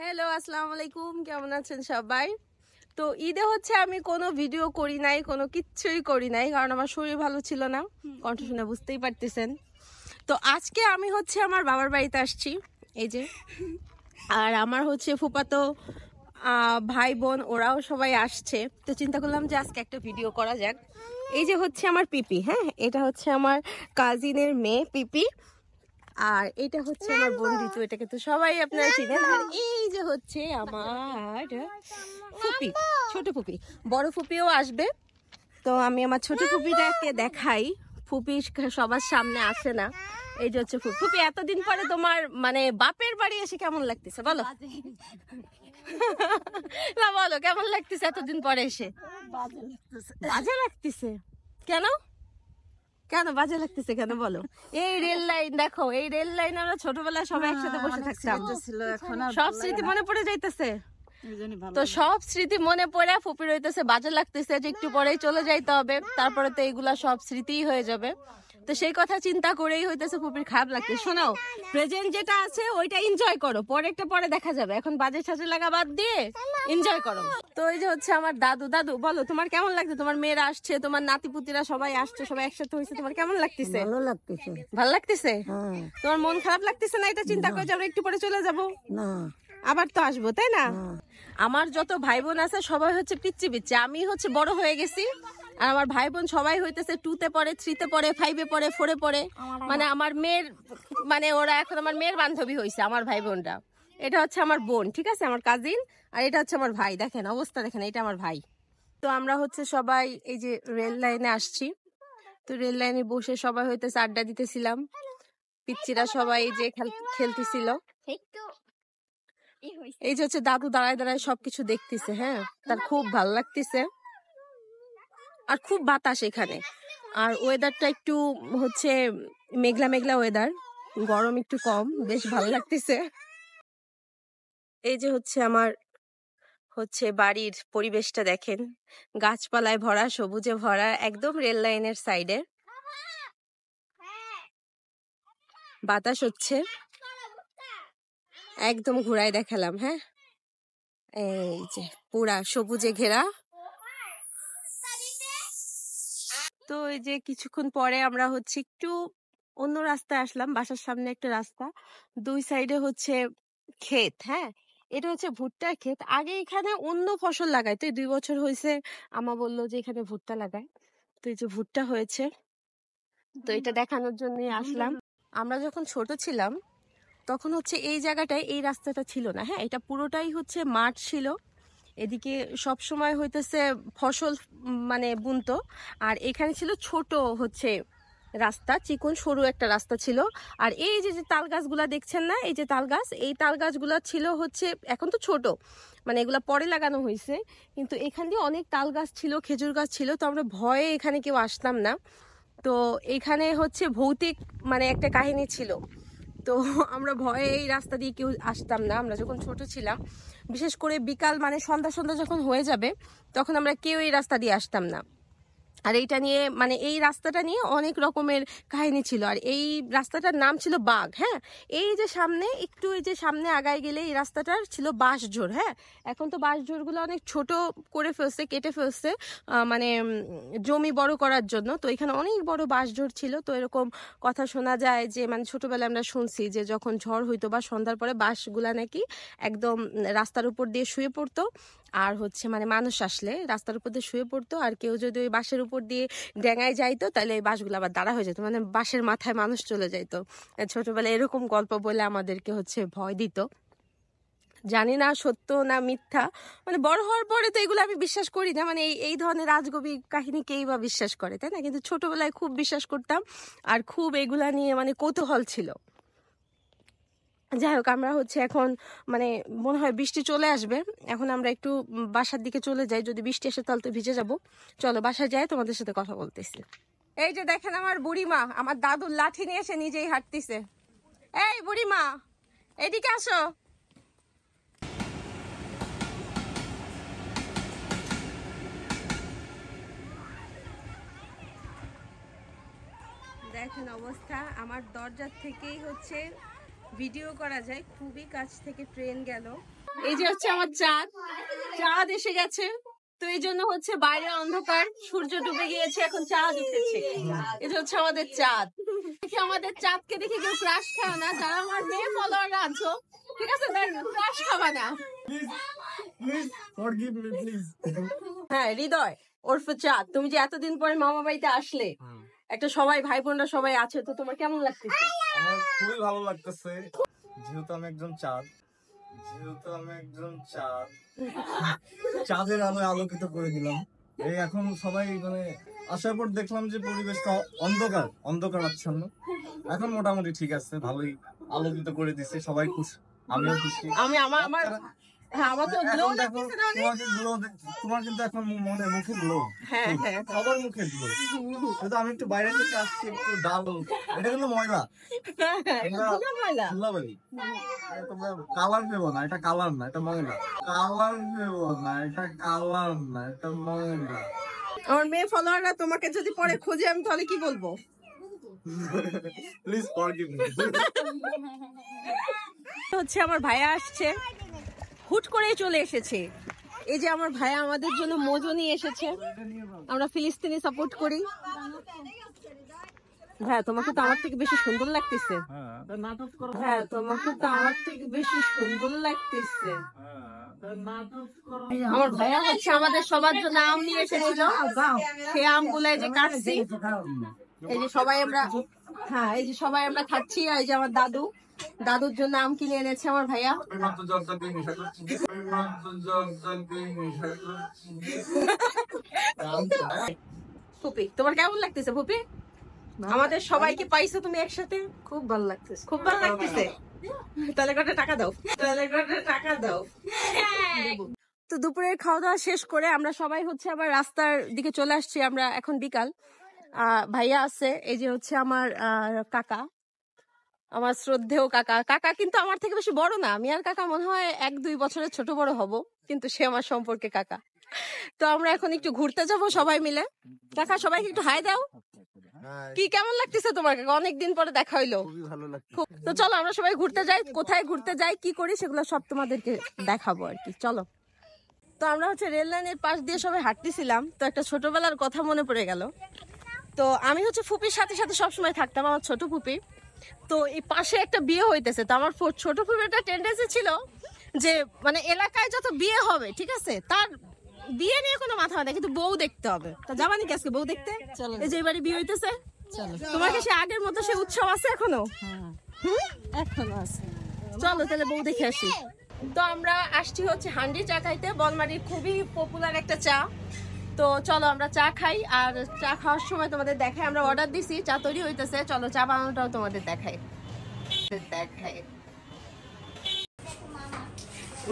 Hello, আসসালামু আলাইকুম। কেমন আছেন সবাই? তো ঈদে হচ্ছে আমি কোনো ভিডিও করি নাই, কোনো কিচ্ছুই করি নাই, কারণ আমার শরীর ভালো ছিল না। কণ্ঠ শুনে বুঝতেই পারতেছেন। তো আজকে আমি হচ্ছে আমার বাবার বাড়িতে আসছি, এই যে। আর আমার হচ্ছে ফুফাতো ভাই বোন ওরাও সবাই আসছে। তো চিন্তা করলাম যে আজকে একটা ভিডিও করা যাক। এই যে হচ্ছে আমার পিপি, হ্যাঁ, এটা হচ্ছে আমার কাজিনের মেয়ে পিপি। আর এটা হচ্ছে আমার বোন ঋতু, এটাকে তো সবাই আপনারা চিনেন। আর এই যে হচ্ছে আমার ফুপি, ছোট ফুপি। বড় ফুপিও আসবে, তো আমি আমার ছোট ফুপিটাকে দেখাই। ফুপি সবার সামনে আসে না। এই যে হচ্ছে ফুপি। ফুপি, এতদিন পরে তোমার মানে বাপের বাড়ি এসে কেমন লাগতেছে বলো? না, বলো কেমন লাগতেছে এতদিন পরে এসে? বাজে লাগতেছে কেন? কেন বাজে লাগতেছে কেন বলো? এই রেল লাইন দেখো, এই রেল লাইন আমরা ছোটবেলায় সবাই একসাথে বসে থাকতাম, সব স্মৃতি মনে পড়ে যাইতেছে। তো সব স্মৃতি মনে পড়ে ফুপির হইতেছে বাজে লাগতেছে যে একটু পরেই চলে যাইতে হবে, তারপরে তো এইগুলা সব স্মৃতিই হয়ে যাবে। তো সেই কথা চিন্তা করেই হইতেছে ফুপির খারাপ লাগছে। শোনো, প্রেজেন্ট যেটা আছে ওইটা এনজয় করো, পরেরটা পরে দেখা যাবে। এখন বাজে সাজে লাগা বাদ দিয়ে এনজয় করো। তো এই যে হচ্ছে আমার দাদু। দাদু বলো, তোমার কেমন লাগছে? তোমার মেয়েরা আসছে, তোমার নাতিপুতিরা সবাই আসছে, সবাই একসাথে হয়েছে, তোমার কেমন লাগতেছে? ভালো লাগতেছে। ভালো লাগতেছে? তোমার মন খারাপ লাগতেছে না এটা চিন্তা করে যে আমরা একটু পরে চলে যাব? না, আবার তো আসবো, তাই না? আমার যত ভাই বোন আছে সবাই হচ্ছে পিচ্ছি পিচ্ছি। আমি হচ্ছে বড় হয়ে গেছি, আর আমার ভাই বোন সবাই হইতেছে 2-তে পড়ে, 3-তে পড়ে, 5-এ পড়ে, 4-এ পড়ে। মানে আমার মেয়ের মানে ওরা এখন আমার মেয়ের বান্ধবী হয়েছে, আমার ভাই বোনরা। এটা হচ্ছে আমার বোন, ঠিক আছে, আমার কাজিন। আর এটা হচ্ছে আমার ভাই। দেখেন অবস্থা, দেখেন, এটা আমার ভাই। তো আমরা হচ্ছে সবাই এই যে রেল লাইনে আসছি। তো রেল লাইনে বসে সবাই হইতেছে আড্ডা দিতেছিলাম। পিচ্চিরা সবাই যে খেলতেছিল। এই যে হচ্ছে দাদু দাঁড়ায় দাঁড়ায় সবকিছু দেখতেছে, হ্যাঁ, তার খুব ভালো লাগতেছে। আর খুব বাতাস এখানে, আর ওয়েদারটা একটু হচ্ছে মেঘলা মেঘলা ওয়েদার, গরম একটু কম, বেশ ভালো লাগতেছে। এই যে হচ্ছে আমার হচ্ছে বাড়ির পরিবেশটা দেখেন, গাছপালায় ভরা, সবুজে ভরা, একদম রেল লাইনের সাইডে। বাতাস হচ্ছে, একদম ঘুরায় দেখালাম, হ্যাঁ। এই যে পুরা সবুজে ঘেরা। তো এই যে কিছুক্ষণ পরে আমরা হচ্ছে একটু অন্য রাস্তায় আসলাম, বাসার সামনে একটা রাস্তা, দুই সাইডে হচ্ছে ক্ষেত, হ্যাঁ। এটা হচ্ছে ভুট্টার ক্ষেত। আগে এখানে অন্য ফসল লাগায়, তো 2 বছর হয়েছে আমা বললো যে এখানে ভুট্টা লাগায়। তো এই যে ভুট্টা হয়েছে, তো এটা দেখানোর জন্য আসলাম। আমরা যখন ছোট ছিলাম তখন হচ্ছে এই জায়গাটায় এই রাস্তাটা ছিল না, হ্যাঁ, এটা পুরোটাই হচ্ছে মাঠ ছিল। এদিকে সব সময় হইতেছে ফসল মানে বুনতো। আর এখানে ছিল ছোট হচ্ছে রাস্তা, চিকন সরু একটা রাস্তা ছিল। আর এই যে যে তাল গাছগুলা দেখছেন না, এই যে তাল গাছ, এই তাল গাছগুলা ছিল হচ্ছে, এখন তো ছোট, মানে এগুলা পরে লাগানো হয়েছে, কিন্তু এখান দিয়ে অনেক তাল গাছ ছিল, খেজুর গাছ ছিল। তো আমরা ভয়ে এখানে কেউ আসতাম না। তো এখানে হচ্ছে ভৌতিক মানে একটা কাহিনী ছিল। তো আমরা ভয়ে এই রাস্তা দিয়ে কেউ আসতাম না আমরা যখন ছোট ছিলাম। বিশেষ করে বিকাল মানে সন্ধ্যা সন্ধ্যা যখন হয়ে যাবে তখন আমরা কেউ এই রাস্তা দিয়ে আসতাম না। আর এইটা নিয়ে মানে এই রাস্তাটা নিয়ে অনেক রকমের কাহিনী ছিল। আর এই রাস্তাটার নাম ছিল বাঘ, হ্যাঁ। এই যে সামনে একটু, এই যে সামনে আগায় গেলে এই রাস্তাটার ছিল বাঁশঝোড়, হ্যাঁ। এখন তো বাঁশঝোড়গুলো অনেক ছোট করে ফেলছে, কেটে ফেলছে, মানে জমি বড় করার জন্য। তো এখানে অনেক বড় বাঁশঝোড় ছিল। তো এরকম কথা শোনা যায় যে মানে ছোটবেলায় আমরা শুনছি যে যখন ঝড় হইতো বা সন্ধ্যার পরে বাঁশগুলা নাকি একদম রাস্তার উপর দিয়ে শুয়ে পড়তো। আর হচ্ছে মানে মানুষ আসলে রাস্তার উপর দিয়ে শুয়ে পড়তো, আর কেউ যদি ওই বাঁশের উপর দিয়ে ডেঙায় যাইতো তাহলে এই বাঁশগুলো আবার দাঁড়া হয়ে যেত, মানে বাঁশের মাথায় মানুষ চলে যাইতো। ছোটবেলায় এরকম গল্প বলে আমাদেরকে হচ্ছে ভয় দিত। জানি না সত্য না মিথ্যা, মানে বড় হওয়ার পরে তো এগুলো আমি বিশ্বাস করি না, মানে এই ধরনের রাজকবি কাহিনী কেই বা বিশ্বাস করে, তাই না? কিন্তু ছোটবেলায় খুব বিশ্বাস করতাম, আর খুব এগুলা নিয়ে মানে কৌতূহল ছিল। যাই হোক, আমরা হচ্ছে এখন মানে মনে হয় বৃষ্টি চলে আসবে, এখন আমরা একটু বাসার দিকে চলে যাই, যদি বৃষ্টি আসে তাহলে তো ভিজে যাব। চলো বাসায় যাই, তোমাদের সাথে কথা বলতেছি। এই যে দেখেন আমার বুড়িমা আমার দাদুর লাঠি নিয়ে এসে নিজেই হাঁটতেছে। এই বুড়িমা, এদিকে আসো। দেখেন অবস্থা, আমার দরজার থেকেই হচ্ছে ভিডিও করা যায়, খুবই কাছ থেকে ট্রেন গেল। এই যে হচ্ছে আমার চাঁদ, চাঁদ এসে গেছে। তো এই জন্য হচ্ছে বাইরে অন্ধকার, সূর্য ডুবে গিয়েছে, এখন চাঁদ উঠেছে। এটা হচ্ছে আমাদের চাঁদ। দেখি আমাদের চাঁদকে দেখে কেউ ক্রাশ খাও না, যারা আমার মেয়ে ফলোয়াররা আছো, ঠিক আছে, ক্রাশ খাবা না। হ্যাঁ হৃদয় ওরফে চাঁদ, তুমি যে এতদিন পরে মামা বাড়িতে আসলে, একটা সবাই ভাই বোনরা সবাই আছে, তো তোমার কেমন লাগতেছে? আমার খুবই ভালো লাগতেছে, যেহেতু আমি একজন চাঁদ, চাঁদের আলোয় আলোকিত করে দিলাম। এই এখন সবাই মানে আসার পর দেখলাম যে পরিবেশটা অন্ধকার আচ্ছন্ন। এখন মোটামুটি ঠিক আছে, ভালোই আলোকিত করে দিছে, সবাই খুশি, আমিও খুশি। আমার তো গ্লো লাগতেছে না অনেক। তোমার কিন্তু এখন মনে মুখে গ্লো, হ্যাঁ সবার মুখে গ্লো। কিন্তু আমি একটু বাইরে থেকে আসছি, একটু ডাল, এটা কিন্তু ময়লা, ধুলাবালি। তোমরা কালার দেবো না, এটা কালার না, এটা ময়লা। কালার দেবো না, এটা কালার না, এটা ময়লা। আমার মেয়ে ফলোয়াররা তোমাকে যদি পরে খোঁজে, আমি তাহলে কি বলবো? Please forgive me. হচ্ছে আমার ভাইয়া আসছে, হুট করেই চলে এসেছে। এই যে আমার ভাইয়া আমাদের জন্য মোজো নিয়ে এসেছে, আমরা ফিলিস্তিনি সাপোর্ট করি। হ্যাঁ তোমাকে তো আমার থেকে বেশি সুন্দর লাগতেছে। হ্যাঁ তোমাকে তো আমার থেকে বেশি সুন্দর লাগতেছে। আমার ভাইয়া হচ্ছে আমাদের সবার জন্য আম নিয়ে এসেছিল, সেই আমগুলো এই যে কাটছি, এই যে সবাই আমরা, হ্যাঁ এই যে সবাই আমরা খাচ্ছি। আর এই যে আমার দাদুর জন্য আম কিনে এনেছে আমার ভাইয়া। ফুপি তোমার কেমন লাগতেছে? ফুপি আমাদের সবাইকে পাইছো তুমি একসাথে, খুব ভালো লাগতেছে, খুব ভালো লাগতেছে। তাহলে কটা টাকা দাও। তো দুপুরের খাওয়া দাওয়া শেষ করে আমরা সবাই হচ্ছে আবার রাস্তার দিকে চলে আসছি। আমরা এখন বিকাল, ভাইয়া আছে, এই যে হচ্ছে আমার কাকা, আমার শ্রদ্ধেয় কাকা কিন্তু আমার থেকে বেশি বড় না, আমি আর কাকা মনে হয় 1-2 বছরের ছোট বড় হব, কিন্তু সে আমার সম্পর্কে কাকা। তো আমরা এখন একটু ঘুরতে যাব সবাই মিলে। কাকা সবাইকে একটু হাই দাও। কি কেমন লাগতেছে তোমার কাকা? অনেকদিন পরে দেখা হইলো। তো চলো আমরা সবাই ঘুরতে যাই, কোথায় ঘুরতে যাই কি করি সেগুলো সব তোমাদেরকে দেখাবো আর কি, চলো। তো আমরা হচ্ছে রেল লাইনের পাশ দিয়ে সবাই হাঁটতেছিলাম, তো একটা ছোটবেলার কথা মনে পড়ে গেল। তো আমি হচ্ছে ফুপির সাথে সাথে সবসময় থাকতাম, আমার ছোট ফুপি। তো এই পাশে একটা বিয়ে হইতেছে, তো আমার ছোট ফুপির একটা টেন্ডেন্সি ছিল যে মানে এলাকায় যত বিয়ে হবে, ঠিক আছে, তার বিয়ে নিয়ে কোনো মাথা হয় না, কিন্তু বউ দেখতে হবে। তা যাবানি কি আজকে বউ দেখতে? এই যে এবারে বিয়ে হইতেছে, তোমার কি সে আগের মতো সে উৎসব আছে এখনো? এখনো আছে। চলো তাহলে বউ দেখে আসি। তো আমরা আসছি হচ্ছে হান্ডি চা খাইতে, বলমারির খুবই পপুলার একটা চা। তো চলো আমরা চা খাই, আর চা খাওয়ার সময় তোমাদের দেখাই, আমরা অর্ডার দিছি, চা তৈরি হইতেছে, চলো চা বানানোটাও তোমাদের দেখাই।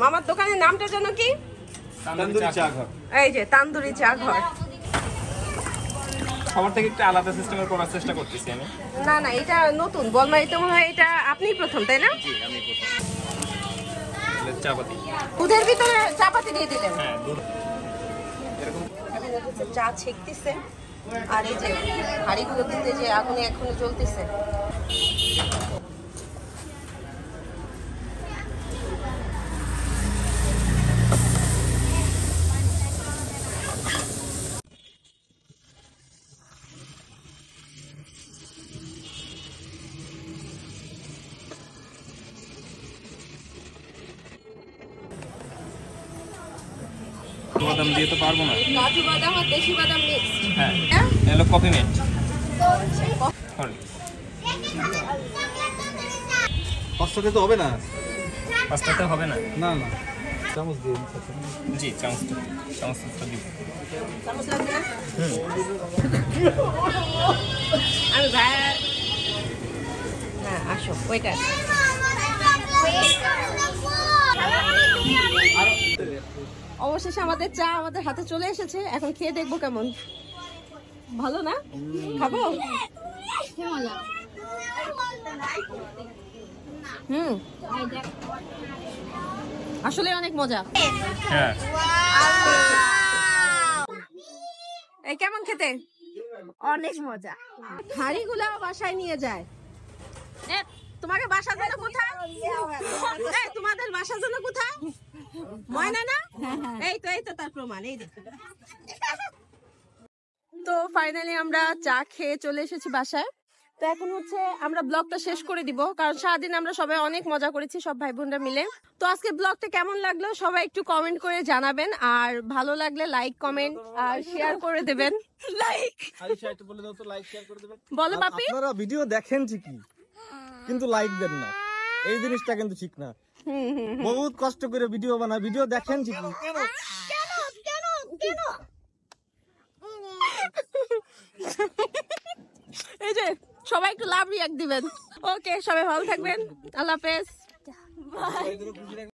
মামার দোকানের নামটা যেন কি? তান্দুরি চা ঘর। এই যে তান্দুরি চা ঘর। সবার থেকে একটু আলাদা সিস্টেমের করার চেষ্টা করতেছি আমি। না এটা নতুন, বলমারিতে মনে হয় এটা আপনিই প্রথম, তাই না? জি আমি প্রথম। চাপাতি, দুধের ভিতরে চাপাতি দিয়ে দিলেন। হ্যাঁ দুধ এরকম। চা ছেঁকতেছে, আর এই যে হাঁড়িগুলো কিন্তু যে আগুনে এখনো জ্বলতেছে। বাদাম দিয়ে তো পারবো না। কাজু বাদাম আর দেশি বাদাম মিক্স। হ্যাঁ এলো কফি মেট। পাঁচটাতে তো হবে না, পাঁচটাতে হবে না। না চামচ দিয়ে জি চামচটা দিব। চামচ লাগবে না? আমি ভাই, হ্যাঁ আসো ওইটা। অবশেষে আমাদের চা আমাদের হাতে চলে এসেছে, এখন খেয়ে দেখবো কেমন। ভালো না? খাবো? আসলে অনেক মজা। হ্যাঁ এই কেমন খেতে? অনেক মজা। হাঁড়িগুলা বাসায় নিয়ে যায়। তোমাকে বাসার জন্য কোথায়? এই, তোমাদের বাসার জন্য কোথায়? ময়না না? এই তো তার প্রমাণ, এই যে। তো ফাইনালি আমরা চা খেয়ে চলে এসেছি বাসায়। তো এখন হচ্ছে আমরা ব্লগটা শেষ করে দিব, কারণ সারাদিন আমরা সবাই অনেক মজা করেছি সব ভাই বোনরা মিলে। তো আজকে ব্লগটা কেমন লাগলো সবাই একটু কমেন্ট করে জানাবেন, আর ভালো লাগলে লাইক কমেন্ট আর শেয়ার করে দেবেন। লাইক আলিশা একটু বলে দাও তো, লাইক শেয়ার করে দেবেন। বলো পাপি। আপনারা ভিডিও দেখেন ঠিকই, কিন্তু লাইক দেন না, এই জিনিসটা কিন্তু ঠিক না। বহুত কষ্ট করে ভিডিও বানায়, ভিডিও দেখেন ঠিকই। কেন এই যে সবাই একটু লাভ রিয়াক্ট দিবেন। ওকে, সবাই ভালো থাকবেন, আল্লাহ হাফেজ।